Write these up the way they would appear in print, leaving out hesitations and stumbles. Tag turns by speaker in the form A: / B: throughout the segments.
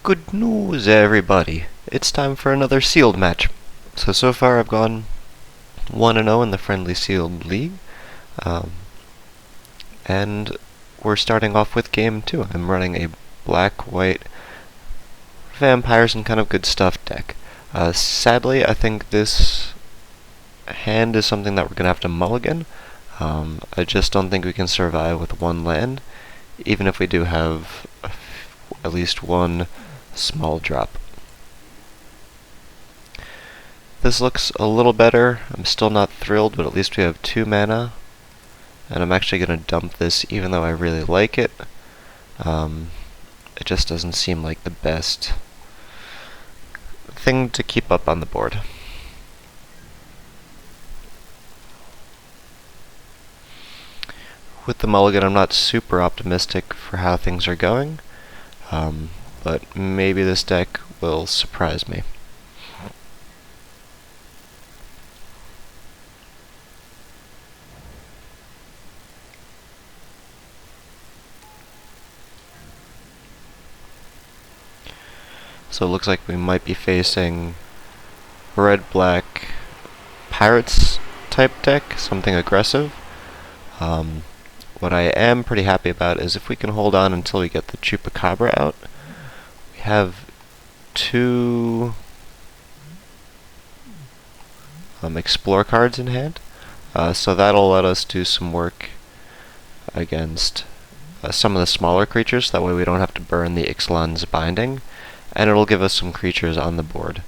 A: Good news, everybody. It's time for another sealed match. So far I've gone 1-0 in the Friendly Sealed League. Um, and we're starting off with game 2. I'm running a black-white vampires and kind of good stuff deck. Sadly, I think this hand is something that we're going to have to mulligan. I just don't think we can survive with one land, even if we do have at least one small drop. This looks a little better. I'm still not thrilled, but at least we have 2 mana. And I'm actually going to dump this even though I really like it. It just doesn't seem like the best thing to keep up on the board. With the mulligan, I'm not super optimistic for how things are going, but maybe this deck will surprise me. So it looks like we might be facing red-black pirates type deck, something aggressive. What I am pretty happy about is if we can hold on until we get the Chupacabra out. We have 2 explore cards in hand, so that'll let us do some work against some of the smaller creatures. That way we don't have to burn the Ixalan's binding, and it'll give us some creatures on the board.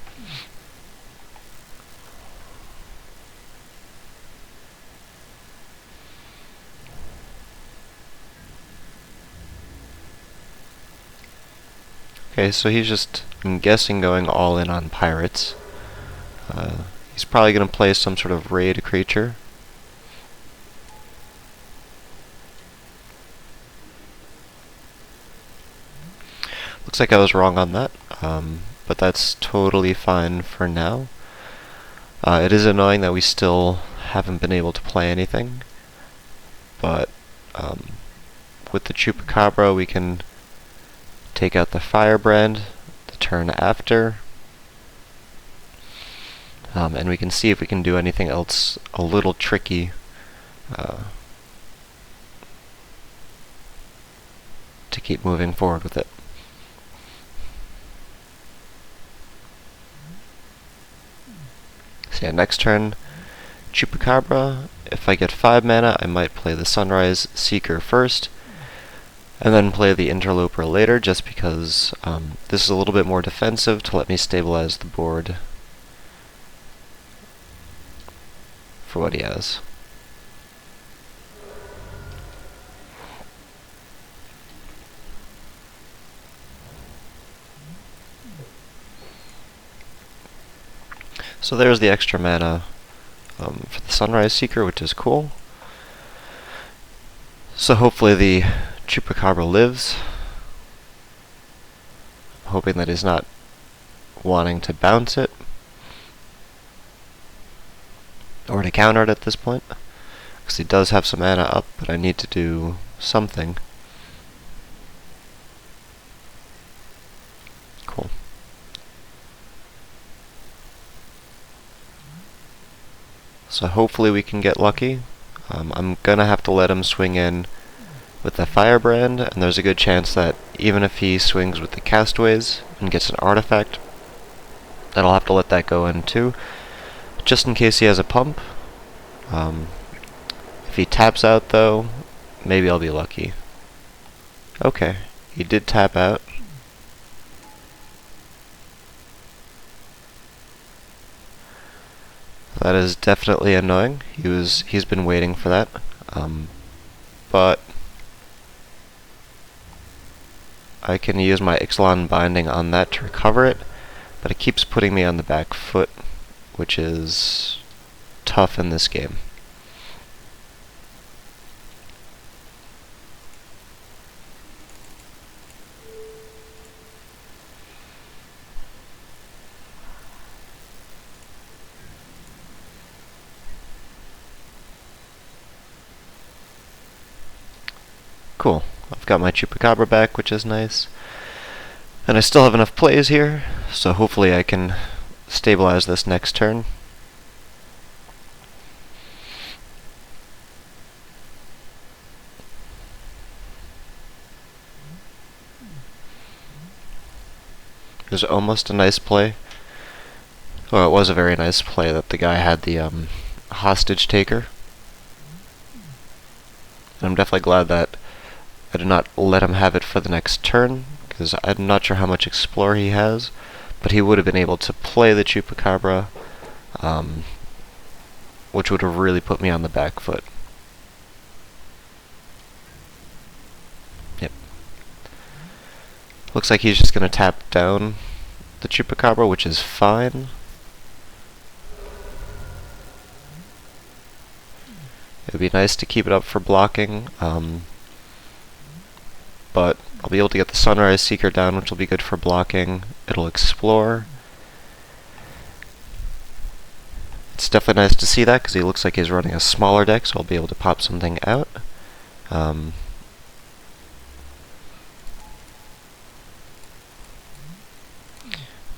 A: Okay, so he's just, I'm guessing, going all in on pirates. He's probably going to play some sort of raid creature. Looks like I was wrong on that, but that's totally fine for now. It is annoying that we still haven't been able to play anything, but with the Chupacabra we can take out the Firebrand the turn after, and we can see if we can do anything else a little tricky to keep moving forward with it. So yeah, next turn, Chupacabra. If I get 5 mana, I might play the Sunrise Seeker first, and then play the Interloper later, just because this is a little bit more defensive to let me stabilize the board for what he has. So there's the extra mana for the Sunrise Seeker, which is cool. So hopefully the Chupacabra lives. I'm hoping that he's not wanting to bounce it, or to counter it at this point, because he does have some mana up, but I need to do something. Cool. So hopefully we can get lucky. I'm gonna have to let him swing in with the Firebrand, and there's a good chance that even if he swings with the Castaways and gets an artifact, that I'll have to let that go in too, just in case he has a pump. If he taps out though, maybe I'll be lucky. Okay, he did tap out. That is definitely annoying. He's been waiting for that. But I can use my Ixalan binding on that to recover it, but it keeps putting me on the back foot, which is tough in this game. Cool. I've got my Chupacabra back, which is nice. And I still have enough plays here, so hopefully I can stabilize this next turn. It was almost a nice play. Well, it was a very nice play that the guy had the hostage taker. And I'm definitely glad that I did not let him have it for the next turn, because I'm not sure how much Explore he has, but he would have been able to play the Chupacabra, which would have really put me on the back foot. Yep. Looks like he's just going to tap down the Chupacabra, which is fine. It would be nice to keep it up for blocking, but I'll be able to get the Sunrise Seeker down, which will be good for blocking. It'll Explore. It's definitely nice to see that, because he looks like he's running a smaller deck, so I'll be able to pop something out.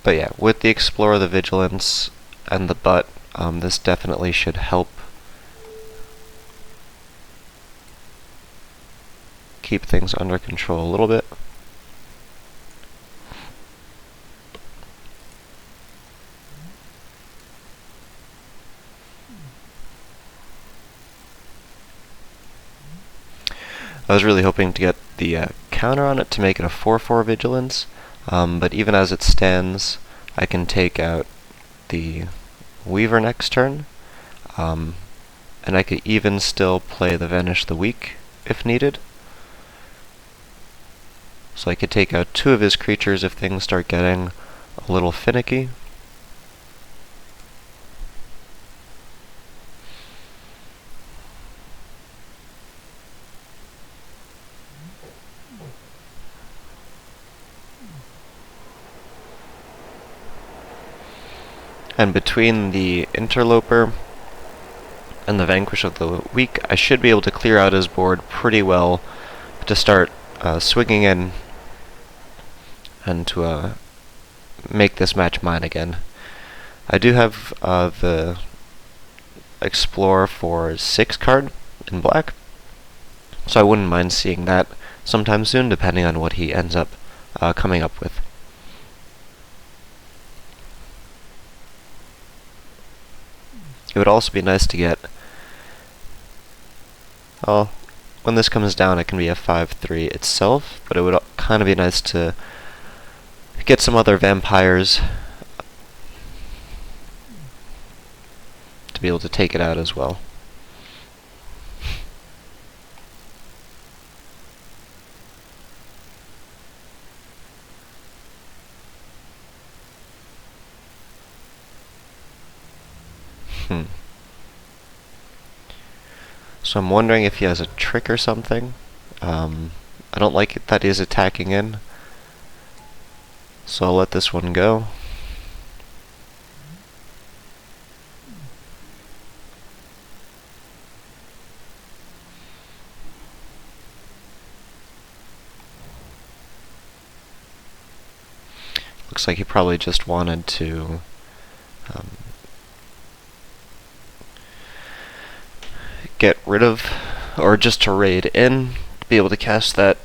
A: But yeah, with the Explorer, the Vigilance, and the Butt, this definitely should help keep things under control a little bit. I was really hoping to get the counter on it to make it a 4/4 Vigilance, but even as it stands, I can take out the Weaver next turn, and I could even still play the Vanish the Weak if needed. So I could take out 2 of his creatures if things start getting a little finicky. And between the Interloper and the Vanquish of the Weak, I should be able to clear out his board pretty well to start swinging in and to make this match mine again. I do have the Explore for 6 card in black, so I wouldn't mind seeing that sometime soon, depending on what he ends up coming up with. It would also be nice to get, well, when this comes down it can be a 5/3 itself, but it would kind of be nice to get some other vampires to be able to take it out as well. So I'm wondering if he has a trick or something. I don't like it that he's attacking in, so I'll let this one go. Looks like he probably just wanted to get rid of, or just to raid in, to be able to cast that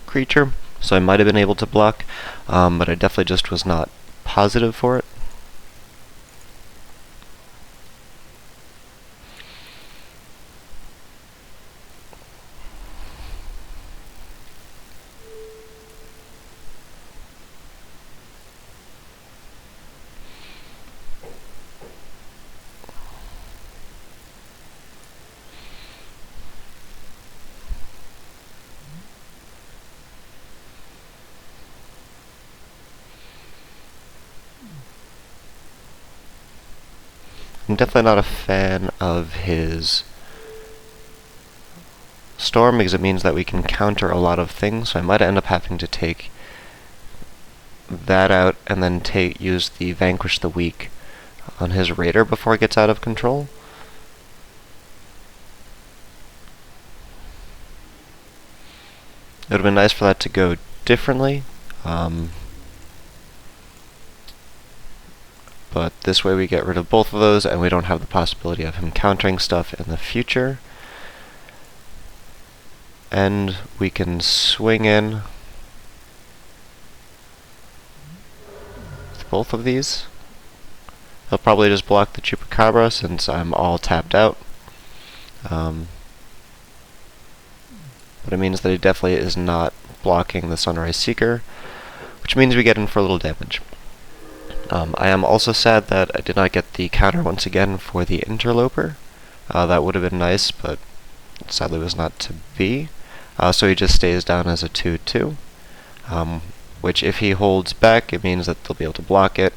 A: creature. So I might have been able to block, but I definitely just was not positive for it. I'm definitely not a fan of his Storm, because it means that we can counter a lot of things, so I might end up having to take that out and then use the Vanquish the Weak on his Raider before it gets out of control. It would have been nice for that to go differently, But this way we get rid of both of those, and we don't have the possibility of him countering stuff in the future. And we can swing in with both of these. He'll probably just block the Chupacabra since I'm all tapped out. But it means that he definitely is not blocking the Sunrise Seeker, which means we get in for a little damage. I am also sad that I did not get the counter once again for the Interloper. That would have been nice, but sadly was not to be. So he just stays down as a 2-2, which if he holds back, it means that they'll be able to block it,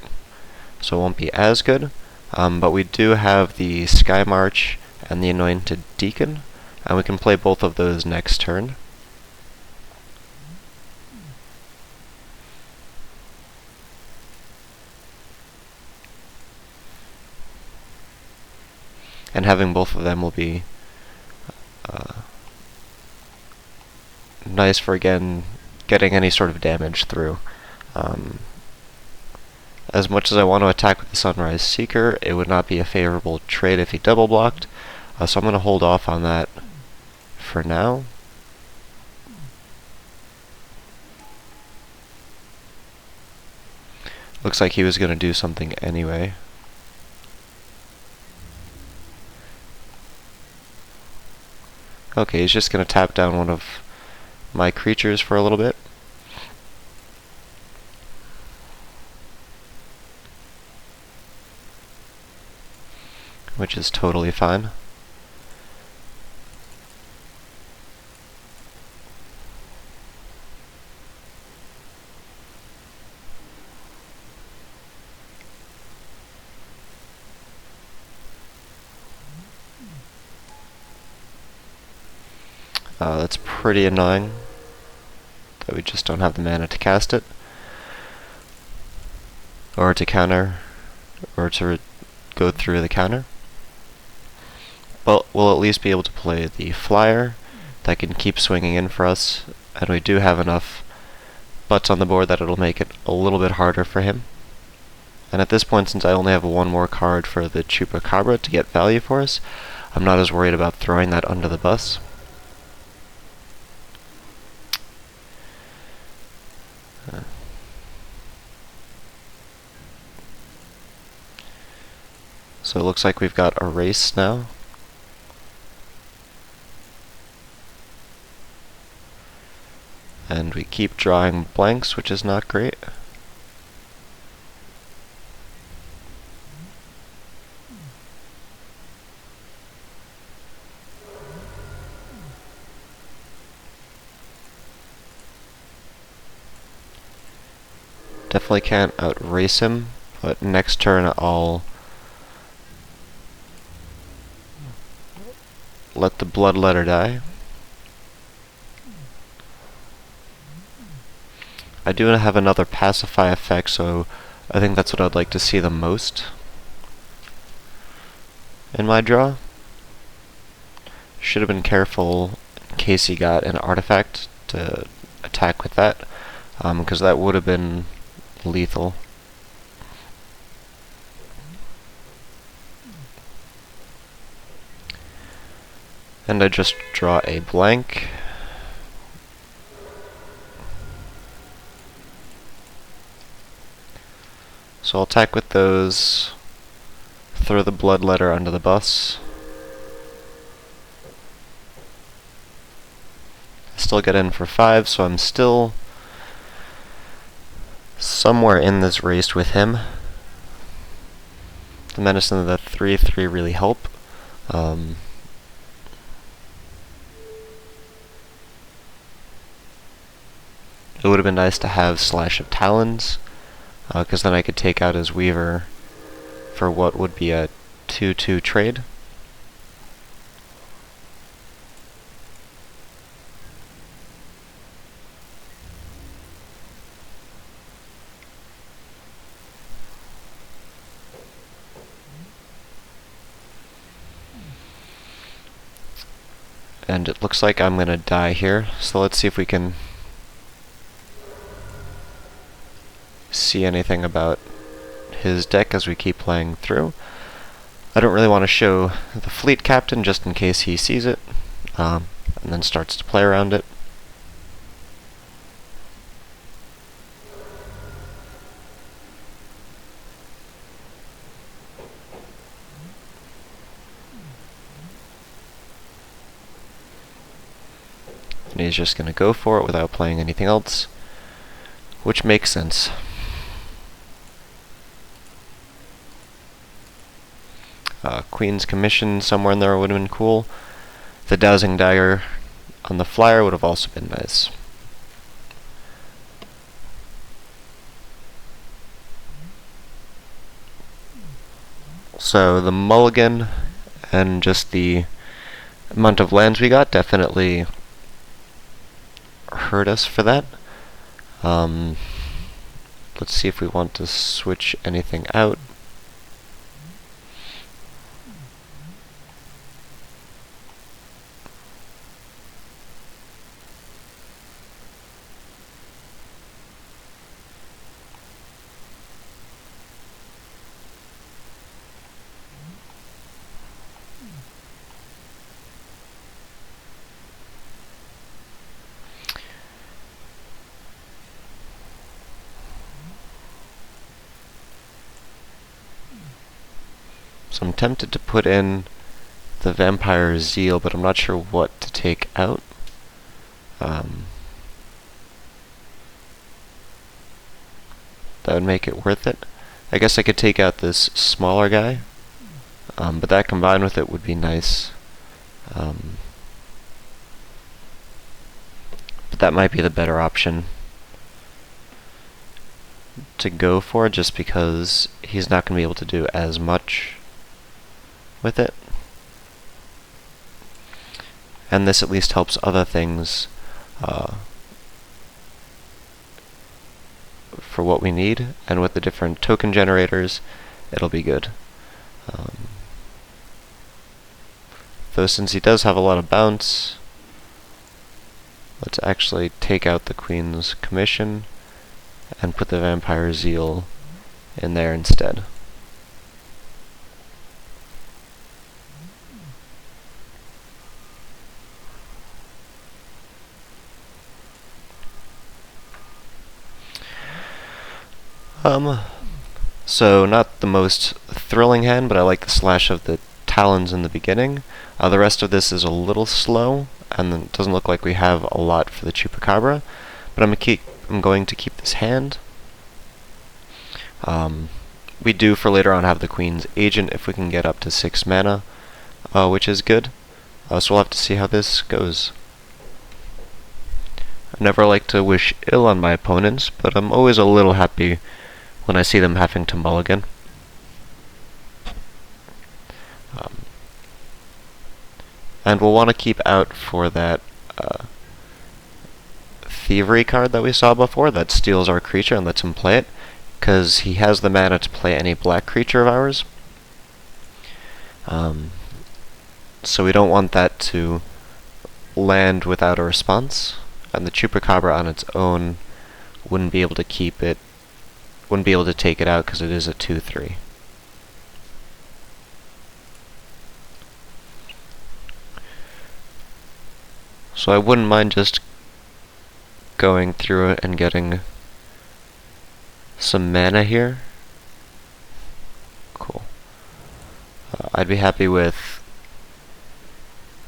A: so it won't be as good. But we do have the Sky March and the Anointed Deacon, and we can play both of those next turn. And having both of them will be nice for, again, getting any sort of damage through. As much as I want to attack with the Sunrise Seeker, it would not be a favorable trade if he double blocked, so I'm going to hold off on that for now. Looks like he was going to do something anyway. Okay, he's just going to tap down one of my creatures for a little bit. Which is totally fine. That's pretty annoying that we just don't have the mana to cast it, or to counter, or to go through the counter. But we'll at least be able to play the flyer that can keep swinging in for us, and we do have enough butts on the board that it'll make it a little bit harder for him. And at this point, since I only have one more card for the Chupacabra to get value for us, I'm not as worried about throwing that under the bus. So it looks like we've got a race now. And we keep drawing blanks, which is not great. Definitely can't outrace him, but next turn I'll let the Bloodletter die. I do have another Pacify effect, so I think that's what I'd like to see the most in my draw. Should have been careful in case he got an artifact to attack with that, because that would have been lethal. And I just draw a blank. So I'll attack with those, throw the Bloodletter under the bus. I still get in for 5, so I'm still somewhere in this race with him. The Menace and the 3/3 really help. It would have been nice to have Slash of Talons, because then I could take out his Weaver for what would be a 2/2 trade. And it looks like I'm gonna die here, so let's see if we can see anything about his deck as we keep playing through. I don't really want to show the fleet captain just in case he sees it, and then starts to play around it. And he's just going to go for it without playing anything else, which makes sense. Queen's Commission somewhere in there would have been cool. The Dowsing Dagger on the flyer would have also been nice. So the mulligan and just the amount of lands we got definitely hurt us for that. Let's see if we want to switch anything out. So I'm tempted to put in the Vampire Zeal, but I'm not sure what to take out. That would make it worth it. I guess I could take out this smaller guy, but that combined with it would be nice. But that might be the better option to go for, just because he's not going to be able to do as much with it. And this at least helps other things for what we need, and with the different token generators, it'll be good. Though since he does have a lot of bounce, let's actually take out the Queen's Commission and put the Vampire Zeal in there instead. So not the most thrilling hand, but I like the slash of the talons in the beginning. The rest of this is a little slow, and it doesn't look like we have a lot for the Chupacabra, but I'm going to keep this hand. We do for later on have the Queen's Agent if we can get up to 6 mana, which is good. So we'll have to see how this goes. I never like to wish ill on my opponents, but I'm always a little happy when I see them having to mulligan. And we'll want to keep out for that Thievery card that we saw before that steals our creature and lets him play it, because he has the mana to play any black creature of ours. So we don't want that to land without a response, and the Chupacabra on its own wouldn't be able to keep it, wouldn't be able to take it out because it is a 2/3. So I wouldn't mind just going through it and getting some mana here. Cool. I'd be happy with,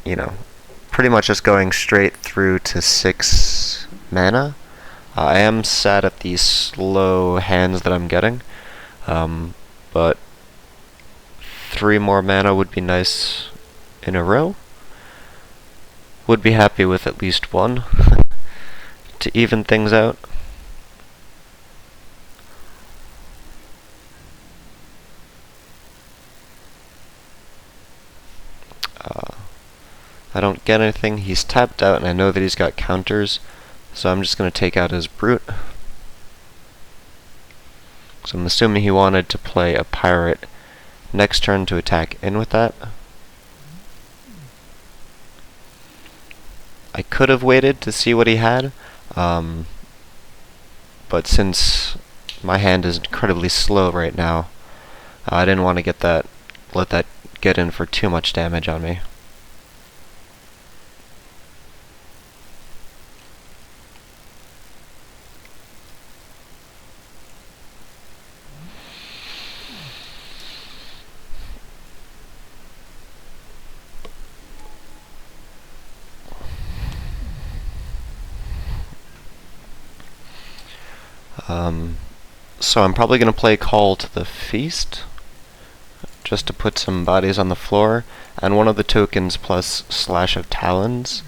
A: pretty much just going straight through to 6 mana. I am sad at these slow hands that I'm getting, but 3 more mana would be nice in a row. Would be happy with at least 1 to even things out. I don't get anything. He's tapped out, and I know that he's got counters, so I'm just going to take out his Brute. So I'm assuming he wanted to play a Pirate next turn to attack in with that. I could have waited to see what he had, but since my hand is incredibly slow right now. I didn't want to let that get in for too much damage on me. So I'm probably going to play Call to the Feast, just to put some bodies on the floor, and one of the tokens plus Slash of Talons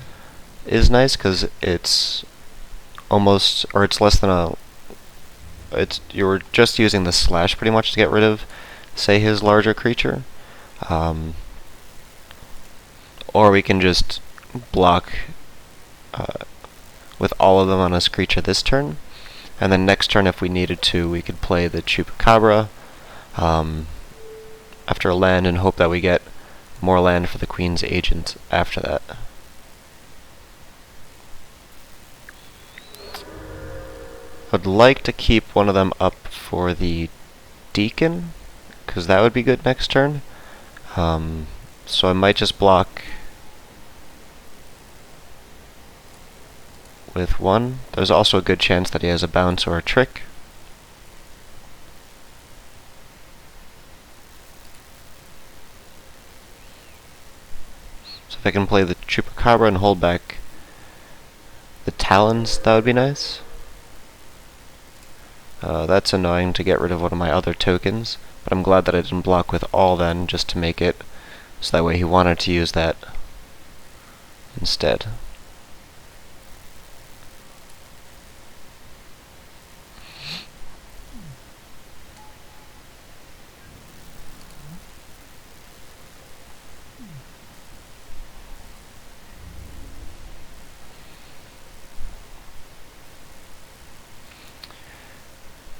A: is nice, because it's almost, or it's less than a, you're just using the Slash pretty much to get rid of, say, his larger creature. Or we can just block with all of them on his creature this turn. And then next turn, if we needed to, we could play the Chupacabra after a land and hope that we get more land for the Queen's Agent after that. I'd like to keep one of them up for the Deacon, because that would be good next turn. So I might just block with one. There's also a good chance that he has a bounce or a trick. So if I can play the Chupacabra and hold back the Talons, that would be nice. That's annoying to get rid of one of my other tokens, but I'm glad that I didn't block with all then, just to make it so that way he wanted to use that instead.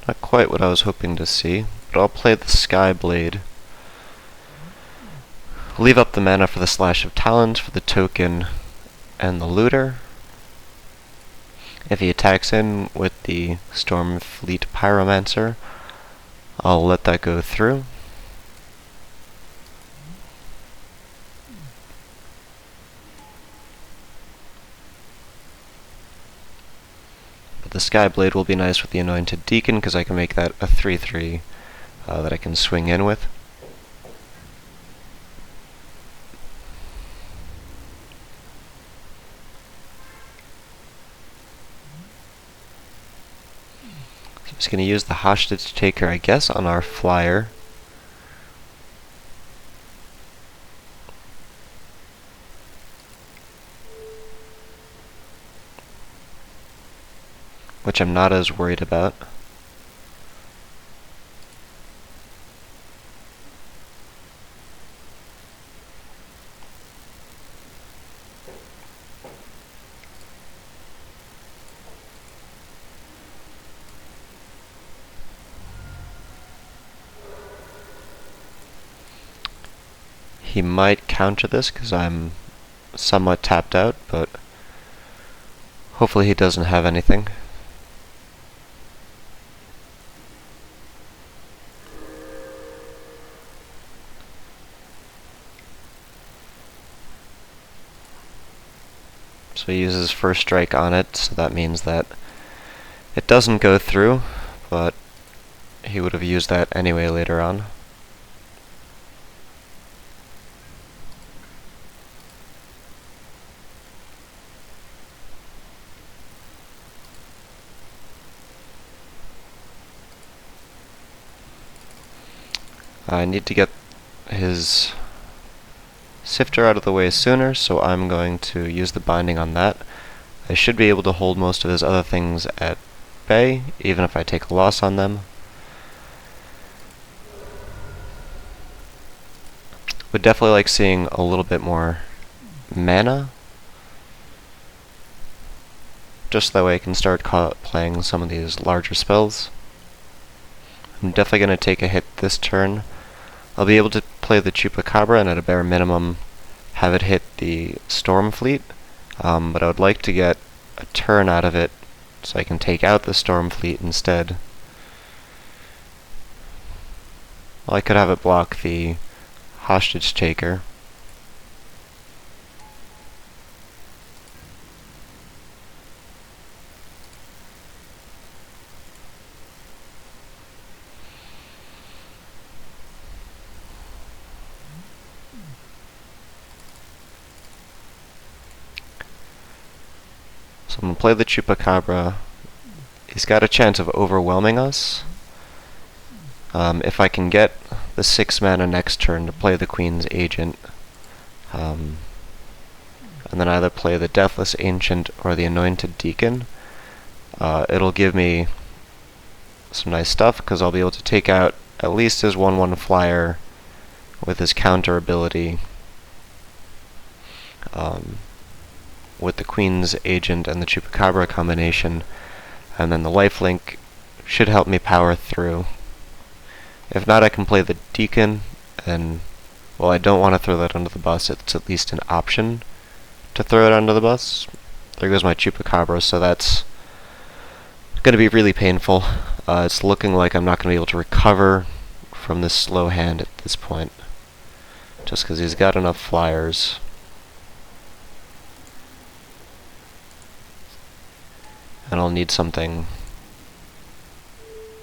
A: Not quite what I was hoping to see, but I'll play the Sky Blade. Leave up the mana for the Slash of Talons for the token and the Looter. If he attacks in with the Stormfleet Pyromancer, I'll let that go through. The Sky Blade will be nice with the Anointed Deacon, because I can make that a 3/3 that I can swing in with. So I'm just going to use the Hostage Taker, I guess, on our flyer. Which I'm not as worried about. He might counter this because I'm somewhat tapped out, but hopefully he doesn't have anything. So he uses First Strike on it, so that means that it doesn't go through, but he would have used that anyway later on. I need to get his Sifter out of the way sooner, so I'm going to use the binding on that. I should be able to hold most of his other things at bay, even if I take a loss on them. Would definitely like seeing a little bit more mana, just that way I can start playing some of these larger spells. I'm definitely going to take a hit this turn. I'll be able to play the Chupacabra and at a bare minimum have it hit the Stormfleet, but I would like to get a turn out of it so I can take out the Stormfleet instead. Well, I could have it block the hostage taker. So I'm going to play the Chupacabra. He's got a chance of overwhelming us. If I can get the 6 mana next turn to play the Queen's Agent, and then either play the Deathless Ancient or the Anointed Deacon, it'll give me some nice stuff, because I'll be able to take out at least his 1/1 flyer with his counter ability, with the Queen's Agent and the Chupacabra combination, and then the lifelink should help me power through. If not, I can play the Deacon, and, well, I don't want to throw that under the bus. It's at least an option to throw it under the bus. There goes my Chupacabra, so that's going to be really painful. It's looking like I'm not going to be able to recover from this slow hand at this point, just because he's got enough flyers. And I'll need something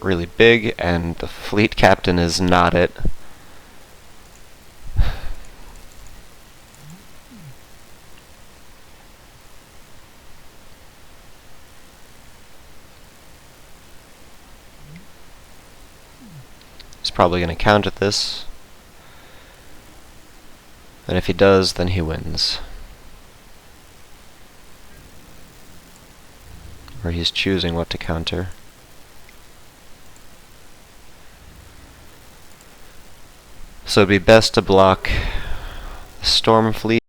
A: really big, and the Fleet Captain is not it. He's probably going to counter this, and if he does, then he wins. Or he's choosing what to counter. So it'd be best to block Storm Fleet